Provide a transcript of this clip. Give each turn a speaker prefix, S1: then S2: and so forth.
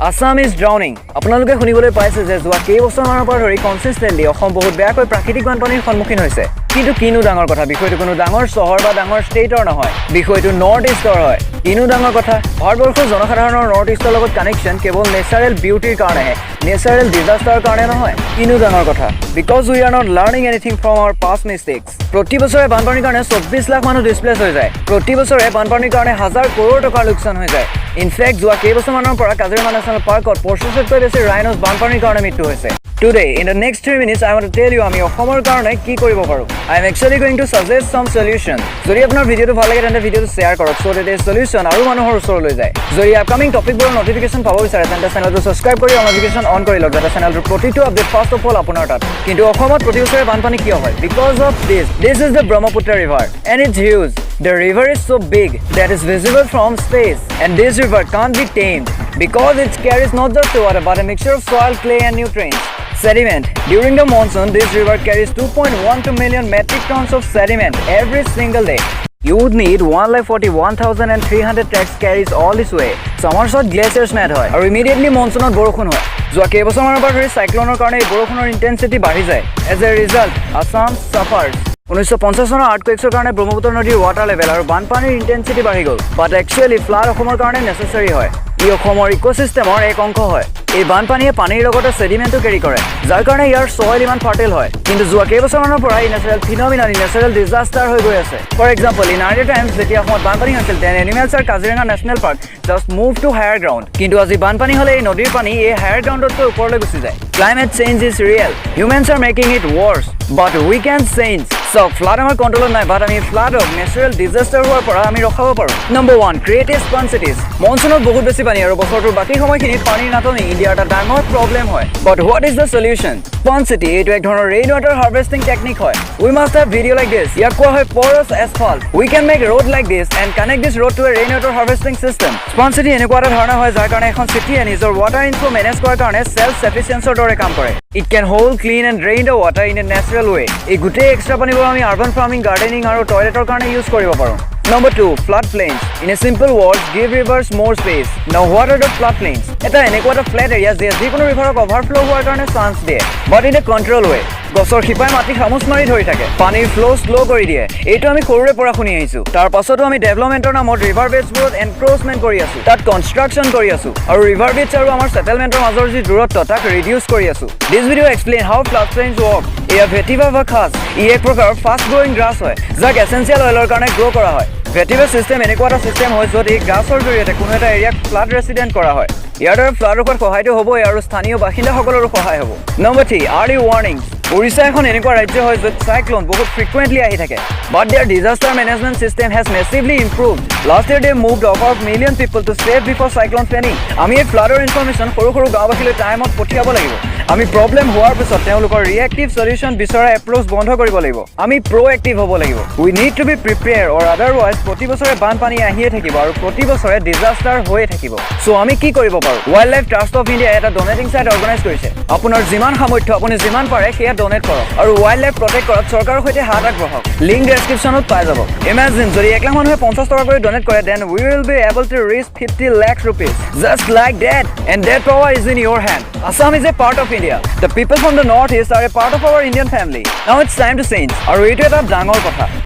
S1: Assam is drowning. আপোনালোকে শুনিবলৈ পাইছে যে যোৱা কেইবছৰমানৰ পৰা ধৰি কনসিস্টেন্টলি অসম বহুত বেয়াকৈ প্ৰাকৃতিক বানপানীৰ সন্মুখীন হৈছে। কিন্তু কিনো ডাঙৰ কথা, বিষয়টো কোনো ডাঙৰ চহৰ বা ডাঙৰ ষ্টেটৰ নহয়, বিষয়টো নৰ্থ ইষ্টৰ হয়। কিনো ডাঙৰ কথা, ভাৰতবৰ্ষৰ জনসাধাৰণৰ নৰ্থ ইষ্টৰ লগত কানেকশ্যন কেৱল নেচাৰেল বিউটিৰ কাৰণেহে, নেচাৰেল ডিজাষ্টাৰৰ কাৰণে নহয়। কিনো ডাঙৰ কথা, because we are not learning anything from our past mistakes. প্ৰতি বছৰে বানপানীৰ কাৰণে 24 লাখ মানুহ ডিছপ্লেচ হৈ যায়। প্ৰতি বছৰে বানপানীৰ কাৰণে হাজাৰ কৰোৰ টকাৰ লোকচান হৈ যায়। ইনফেক্ট যোৱা কেইবছৰমানৰ পৰা কাজিৰঙা নেশ্যনেল পাৰ্কত 25তকৈ বেছি ৰাইন'ছ বানপানীৰ কাৰণে মৃত্যু হৈছে। Today, in the next 3 minutes, I want to tell you আমি অসমৰ কাৰণে কি কৰিব পাৰোঁ। I am actually going to suggest some solution. যদি আপোনাৰ ভিডিঅ'টো ভাল লাগে তেন্তে ভিডিঅ'টো শ্বেয়াৰ কৰক so that এই solution আৰু মানুহৰ ওচৰলৈ যায়। যদি আপকামিং টপিকবোৰৰ নটিফিকেশ্যন পাব বিচাৰে তেন্তে চেনেলটো ছাবস্ক্ৰাইব কৰি নটিফিকেশ্যন অন কৰি লওক যাতে চেনেলটোৰ প্ৰতিটো আপডেট ফাৰ্ষ্ট অফ অল আপোনাৰ তাত। কিন্তু অসমত প্ৰতি বছৰে বানপানী কিয় হয়? Because of this. This is the Brahmaputra river and it's huge. The river is so big that is visible from space, and this river can't be tamed because it carries not just water but a mixture of soil, clay and nutrients. Sediment. During the monsoon, this river carries 2.12 million metric tons of sediment every single day. You would need 1,41,300 tracks carries all this way. Summer glaciers melt হয় আৰু immediately monsoonত বৰষুণ হয়। যোৱা কেইবছৰমানৰ পৰা ধৰি সাইক্লোনৰ কাৰণে এই বৰষুণৰ ইন্টেন্সিটি বাঢ়ি যায়। As a result, Assam suffers. 1950 চনৰ আৰ্থকুৱেক্সৰ কাৰণে ব্ৰহ্মপুত্ৰ নদীৰ ৱাটাৰ লেভেল আৰু বানপানীৰ ইন্টেন্সিটি বাঢ়ি গ'ল। বাট একচুৱেলি ফ্লাড অসমৰ কাৰণে নেচেচাৰী হয়। ই অসমৰ ইক'চিষ্টেমৰ এক অংশ হয়। এই বানপানীয়ে পানীৰ লগতে চেডিমেণ্টটো কেৰি কৰে, যাৰ কাৰণে ইয়াৰ ছইল ইমান ফাৰ্টাইল হয়। কিন্তু যোৱা কেইবছৰমানৰ পৰা ই নেচাৰেল ফিনমিনা, নেচাৰেল ডিজাষ্টাৰ হৈ গৈ আছে। For example, in early times যেতিয়া অসমত বানপানী হৈছিল দেন এনিমেলছ আৰু Kaziranga national park just move to higher ground. কিন্তু আজি বানপানী হ'লে এই নদীৰ পানী এই হায়াৰ গ্ৰাউণ্ডতকৈ ওপৰলৈ গুচি যায়। Climate change is real, humans are making it worse, but we can change. চাওক, ফ্লাড আমাৰ কণ্ট্ৰলত নাই, বাট আমি ফ্লাডক নেচাৰেল ডিজাষ্টাৰ হোৱাৰ পৰা আমি ৰখাব পাৰোঁ। নম্বৰ 1, ক্ৰিয়েট এ স্পন চিটিজ। মনচুনত বহুত বেছি পানী আৰু বছৰটোৰ বাকী সময়খিনিত পানীৰ নাটনি ইণ্ডিয়াৰ এটা ডাঙৰ প্ৰব্লেম হয়। But what is the solution? Sponge city এইটো এক ধৰণৰ ৰেইন ৱাটাৰ হাৰ্ভেষ্টিং টেকনিক হয়। We must have video' like this. ইয়াক কোৱা হয় porous asphalt. We can make road like this and connect this road to a rain water harvesting system. Sponge city এনেকুৱা এটা ধাৰণা হয় যাৰ কাৰণে এখন চিটিয়ে নিজৰ ৱাটাৰ ইনফ্ল' মেনেজ কৰাৰ কাৰণে চেল্ফ এফিচিয়েঞ্চৰ দৰে কাম কৰে। It can hold, clean and drain the water in a natural way. এই গোটেই এক্সট্ৰা পানীবোৰ আমি আৰ্বান ফাৰ্মিং, গাৰ্ডেনিং আৰু টয়লেটৰ কাৰণে ইউজ কৰিব পাৰোঁ। Number 2, flood plains. In a simple word, give rivers more space. Now what are the flood plains? এটা এনেকুৱা এটা ফ্লেট এৰিয়া যে যিকোনো ৰিভাৰক অভাৰফ্ল' হোৱাৰ কাৰণে চান্স দিয়ে, বাট ইন এ কণ্ট্ৰল ৱে। গছৰ শিপাই মাটি খামুচ মাৰি ধৰি থাকে, পানীৰ ফ্ল' শ্ল' কৰি দিয়ে। এইটো আমি সৰুৰে পৰা শুনি আহিছোঁ। তাৰ পাছতো আমি ডেভেলপমেণ্টৰ নামত ৰিভাৰ বেডছবোৰত এনক্ৰ'চমেণ্ট কৰি আছোঁ, তাত কনষ্ট্ৰাকশ্যন কৰি আছোঁ, আৰু ৰিভাৰ বেডছ আৰু আমাৰ ছেটেলমেণ্টৰ মাজৰ যি দূৰত্ব তাক ৰিডিউচ কৰি আছোঁ। দিছ ভিডিঅ' এক্সপ্লেইন হাউ ফ্লাড প্লেইনছ ৱৰ্ক। এয়া ভেটিভা বা খাজ। ই এক প্ৰকাৰ ফাষ্ট গ্ৰ'য়িং গ্ৰাছ হয়, যাক এচেঞ্চিয়েল অইলৰ কাৰণে গ্ৰ' কৰা হয়। ভেটিভা চিষ্টেম এনেকুৱা এটা চিষ্টেম হয় য'ত এই গ্ৰাছৰ জৰিয়তে কোনো এটা এৰিয়াক ফ্লাড ৰেচিডেণ্ট কৰা হয়। ইয়াৰ দ্বাৰা ফ্লাড ৰোধত সহায়টো হ'বই আৰু স্থানীয় বাসিন্দাসকলৰো সহায় হ'ব। Number 3, early ৱাৰ্ণিংছ। উৰিষ্যা এখন এনেকুৱা ৰাজ্য হয় য'ত চাইক্লন বহুত ফ্ৰিকুৱেণ্টলি আহি থাকে, but their disaster management system has massively improved. Last year they moved over million people to save before cyclone Fani. আমি এই ফ্লাডৰ ইনফৰমেশ্যন সৰু সৰু গাঁওবাসীলৈ টাইমত পঠিয়াব লাগিব। আমি প্ৰব্লেম হোৱাৰ পিছত তেওঁলোকৰ ৰিয়েক্টিভ সলিউশ্যন বিচৰা এপ্ৰ'চ বন্ধ কৰিব লাগিব। আমি প্ৰ'এক্টিভ হ'ব লাগিব। We need to be prepare or otherwise প্ৰতি বছৰে বানপানী আহিয়ে থাকিব আৰু প্ৰতি বছৰে ডিজাষ্টাৰ হৈয়ে থাকিব। চ' আমি কি কৰিব পাৰোঁ? Wild life trust of India এটা ডনেটিং ছাইট অৰ্গেনাইজ কৰিছে। আপোনাৰ যিমান সামৰ্থ্য আপুনি যিমান পাৰে সেয়া ডনেট কৰক আৰু ৱাইল্ড লাইফ প্ৰটেক্ট কৰাত চৰকাৰৰ সৈতে হাত আগবঢ়াওক। লিংক ডেছক্ৰিপশ্যনত পাই যাব। ইমেজিন যদি 1 লাখ মানুহে 50 টকা কৰি ডনেট কৰে then we will be able to reach 50 lakh rupees just like that, and that power is in your hand. Assam is a part of India. The people from the northeast are a part of our Indian family. Now it's time to change. আৰু এইটো এটা ডাঙৰ কথা।